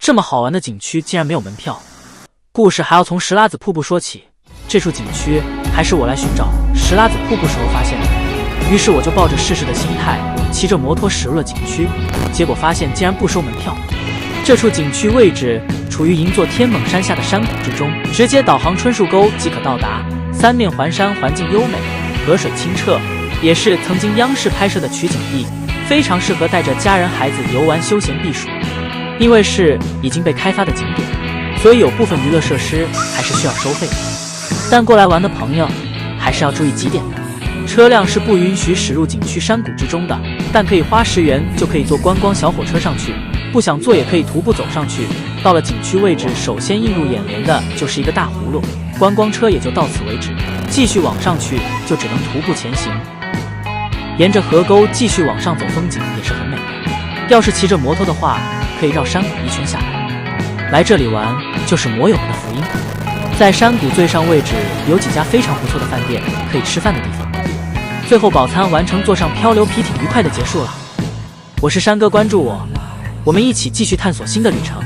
这么好玩的景区竟然没有门票。故事还要从石拉子瀑布说起，这处景区还是我来寻找石拉子瀑布时候发现的。于是我就抱着试试的心态，骑着摩托驶入了景区，结果发现竟然不收门票。这处景区位置处于银座天猛山下的山谷之中，直接导航春树沟即可到达。三面环山，环境优美，河水清澈，也是曾经央视拍摄的取景地，非常适合带着家人孩子游玩休闲避暑。因为是已经被开发的景点，所以有部分娱乐设施还是需要收费的。但过来玩的朋友还是要注意几点的：车辆是不允许驶入景区山谷之中的，但可以花10元就可以坐观光小火车上去，不想坐也可以徒步走上去。到了景区位置，首先映入眼帘的就是一个大葫芦，观光车也就到此为止，继续往上去就只能徒步前行。沿着河沟继续往上走，风景也是很美的。要是骑着摩托的话，可以绕山谷一圈下来。来这里玩就是摩友们的福音。在山谷最上位置有几家非常不错的饭店，可以吃饭的地方。最后饱餐完成，坐上漂流皮艇，愉快的结束了。我是山哥，关注我，我们一起继续探索新的旅程。